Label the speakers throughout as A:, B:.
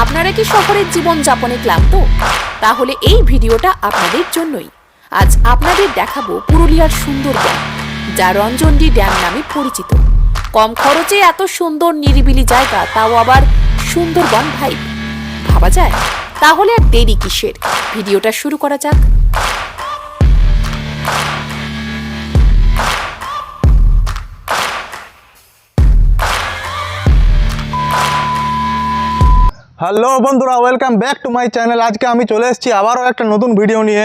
A: আপনারা কি শহরের জীবনযাপনে ক্লান্ত? তাহলে এই ভিডিওটা আপনাদের জন্যই। আজ আপনাদের দেখাবো পুরুলিয়ার সুন্দরবন, যা রঞ্জনডি ড্যাম নামে পরিচিত। কম খরচে এত সুন্দর নিরিবিলি জায়গা, তাও আবার সুন্দরবন ভাইব, ভাবা যায়? তাহলে আর দেরি কিসের, ভিডিওটা শুরু করা যাক।
B: হ্যালো বন্ধুরা, welcome back to my channel. আজকে আমি চলে এসেছি আবারও একটা নতুন ভিডিও নিয়ে।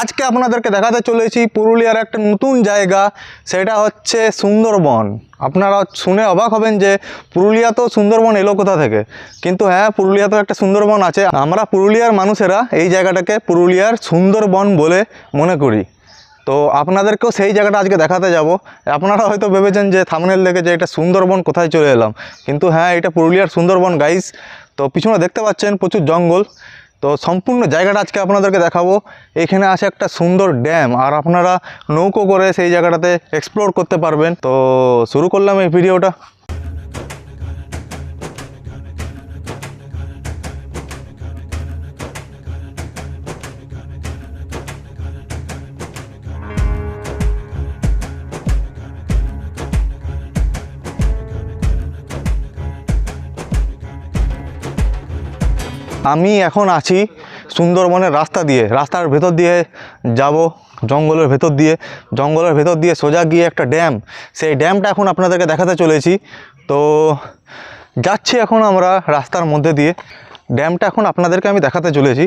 B: আজকে আপনাদেরকে দেখাতে চলেছি পুরুলিয়ার একটা নতুন জায়গা, সেটা হচ্ছে সুন্দরবন। আপনারা শুনে অবাক হবেন যে পুরুলিয়াতেও সুন্দরবন এলো কোথা থেকে, কিন্তু হ্যাঁ, পুরুলিয়াতেও একটা সুন্দরবন আছে। আমরা পুরুলিয়ার মানুষেরা এই জায়গাটাকে পুরুলিয়ার সুন্দরবন বলে মনে করি। তো আপনাদেরকেও সেই জায়গাটা আজকে দেখাতে যাব। আপনারা হয়তো ভেবেছেন যে থাম্বনেল দেখে যে এটা সুন্দরবন, কোথায় চলে এলাম, কিন্তু হ্যাঁ, এটা পুরুলিয়ার সুন্দরবন গাইস। তো পিছনে দেখতে পাচ্ছেন প্রচুর জঙ্গল। তো সম্পূর্ণ জায়গাটা আজকে আপনাদেরকে দেখাবো। এখানে আছে একটা সুন্দর ড্যাম, আর আপনারা নৌকো করে সেই জায়গাটাতে এক্সপ্লোর করতে পারবেন। তো শুরু করলাম এই ভিডিওটা। আমি এখন আছি সুন্দরবনের রাস্তা দিয়ে, রাস্তার ভেতর দিয়ে যাব, জঙ্গলের ভেতর দিয়ে সোজা গিয়ে একটা ড্যাম, সেই ড্যামটা এখন আপনাদেরকে দেখাতে চলেছি। তো যাচ্ছি এখন আমরা রাস্তার মধ্যে দিয়ে, ড্যামটা এখন আপনাদেরকে আমি দেখাতে চলেছি।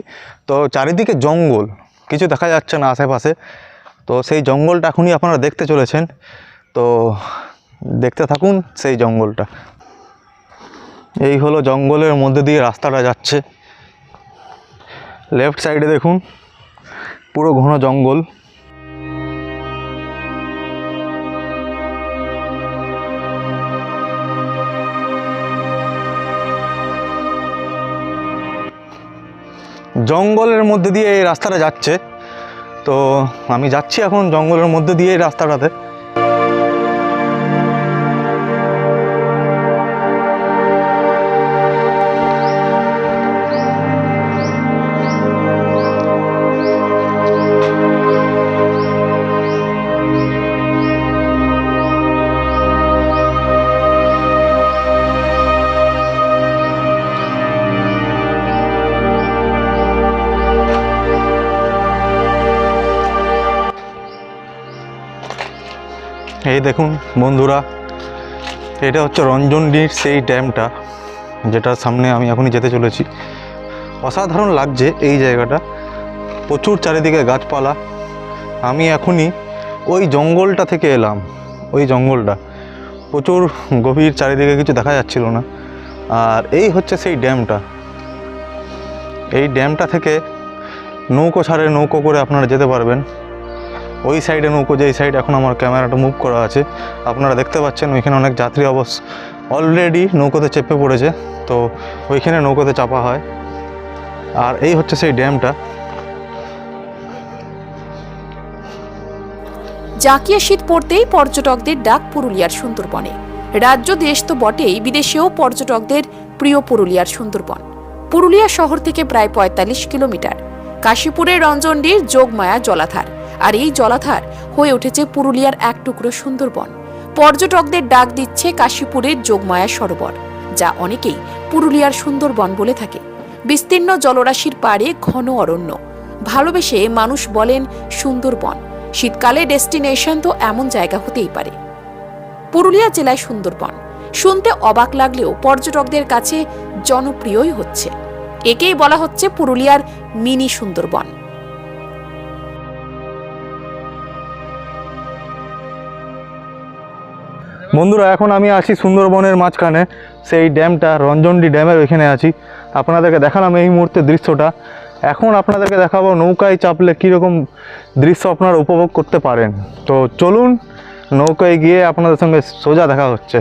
B: তো চারিদিকে জঙ্গল, কিছু দেখা যাচ্ছে না আশেপাশে। তো সেই জঙ্গলটা এখনই আপনারা দেখতে চলেছেন। তো দেখতে থাকুন সেই জঙ্গলটা। এই হলো জঙ্গলের মধ্যে দিয়ে রাস্তাটা যাচ্ছে। লেফট সাইডে দেখুন পুরো ঘন জঙ্গল। জঙ্গলের মধ্যে দিয়ে এই রাস্তাটা যাচ্ছে। তো আমি যাচ্ছি এখন জঙ্গলের মধ্যে দিয়ে এই রাস্তাটাতে। এই দেখুন বন্ধুরা, এটা হচ্ছে রঞ্জনডির সেই ড্যামটা, যেটার সামনে আমি এখনই যেতে চলেছি। অসাধারণ লাগছে এই জায়গাটা, প্রচুর চারিদিকে গাছপালা। আমি এখনই ওই জঙ্গলটা থেকে এলাম, ওই জঙ্গলটা প্রচুর গভীর, চারিদিকে কিছু দেখা যাচ্ছিল না। আর এই হচ্ছে সেই ড্যামটা। এই ড্যামটা থেকে নৌকো ছাড়ে, নৌকো করে আপনারা যেতে পারবেন। ওই সাইডে নৌকো, যেই সাইড এখন আমার ক্যামেরাটা মুভ করা আছে, আপনারা দেখতে পাচ্ছেন ওইখানে অনেক যাত্রী অলরেডি নৌকোতে চেপে পড়েছে। তো ওইখানে নৌকোতে চাপা হয়। আর এই হচ্ছে সেই ড্যামটা।
A: জাঁকিয়ে শীত পড়তেই পর্যটকদের ডাক পুরুলিয়ার সুন্দরবনে। রাজ্য দেশ তো বটেই, বিদেশেও পর্যটকদের প্রিয় পুরুলিয়ার সুন্দরবন। পুরুলিয়া শহর থেকে প্রায় ৪৫ কিলোমিটার। কাশীপুরের রঞ্জনডির যোগমায়া জলাধার, আর এই জলাধার হয়ে উঠেছে পুরুলিয়ার এক টুকরো সুন্দরবন। পর্যটকদের ডাক দিচ্ছে কাশীপুরের যোগমায়া সরোবর, যা অনেকেই পুরুলিয়ার সুন্দরবন বলে থাকে। বিস্তীর্ণ জলরাশির পাড়ে ঘন অরণ্য, ভালোবেসে মানুষ বলেন সুন্দরবন। শীতকালে ডেস্টিনেশন তো এমন জায়গা হতেই পারে। পুরুলিয়া জেলায় সুন্দরবন শুনতে অবাক লাগলেও পর্যটকদের কাছে জনপ্রিয়ই হচ্ছে। একেই বলা হচ্ছে পুরুলিয়ার মিনি সুন্দরবন।
B: বন্ধুরা, এখন আমি আছি সুন্দরবনের মাঝখানে, সেই ড্যামটা রঞ্জনডি ড্যামের ওইখানে আছি। আপনাদেরকে দেখালাম এই মুহূর্তে দৃশ্যটা। এখন আপনাদেরকে দেখাবো নৌকায় চাপলে কীরকম দৃশ্য আপনারা উপভোগ করতে পারেন। তো চলুন, নৌকায় গিয়ে আপনাদের সঙ্গে সোজা দেখা হচ্ছে।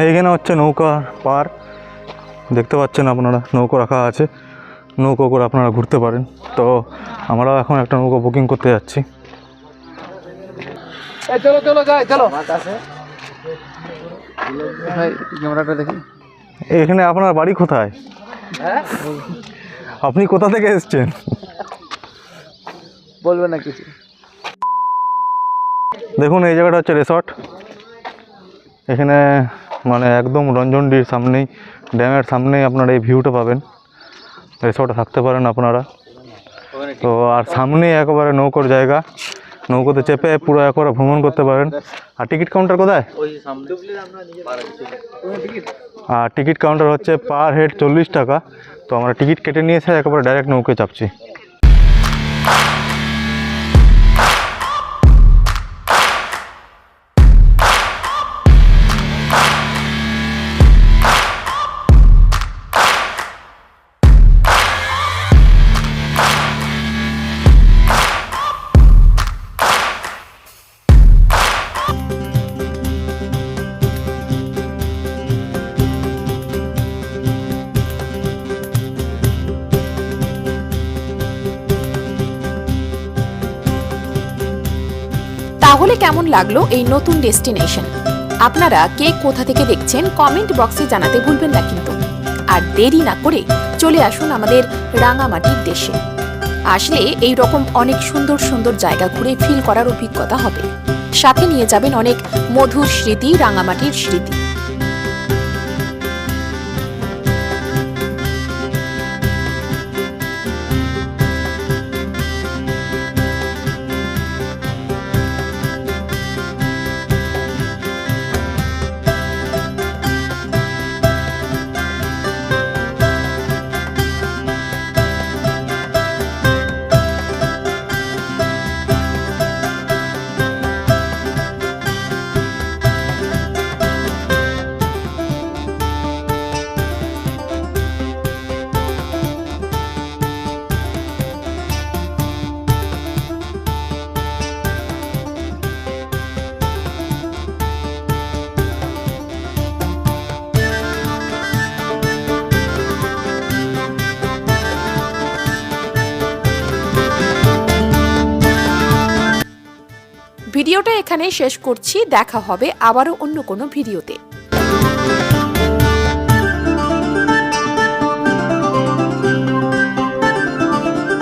B: এইখানে হচ্ছে নৌকা পার, দেখতে পাচ্ছেন আপনারা, নৌকো রাখা আছে, নৌকো করে আপনারা ঘুরতে পারেন। তো আমরাও এখন একটা নৌকো বুকিং করতে যাচ্ছি।
C: চলো চলো যাই চলো। ভাই ক্যামেরাটা দেখি।
B: এখানে আপনার বাড়ি কোথায়? আপনি কোথা থেকে এসেছেন?
C: বলবে না কিছু।
B: দেখুন এই জায়গাটা হচ্ছে রিসর্ট। এখানে মানে একদম রঞ্জনডির সামনেই, ড্যামের সামনেই আপনারা এই ভিউটা পাবেন। রিসর্টে থাকতে পারেন আপনারা। তো আর সামনেই একেবারে নৌকোর জায়গা, নৌকোতে চেপে পুরো একবারে ভ্রমণ করতে পারেন। আর টিকিট কাউন্টার কোথায়? আর টিকিট কাউন্টার হচ্ছে পার হেড 40 টাকা। তো আমরা টিকিট কেটে নিয়ে এসে একেবারে ডাইরেক্ট নৌকোয় চাপছি।
A: তাহলে কেমন লাগলো এই নতুন ডেস্টিনেশন? আপনারা কে কোথা থেকে দেখছেন কমেন্ট বক্সে জানাতে ভুলবেন না কিন্তু। আর দেরি না করে চলে আসুন আমাদের রাঙামাটির দেশে। আসলে এই রকম অনেক সুন্দর সুন্দর জায়গা ঘুরে ফিল করার অভিজ্ঞতা হবে। সাথে নিয়ে যাবেন অনেক মধুর স্মৃতি, রাঙামাটির স্মৃতি। ভিডিওটা এখানে শেষ করছি। দেখা হবে আবারও অন্য কোনো ভিডিওতে।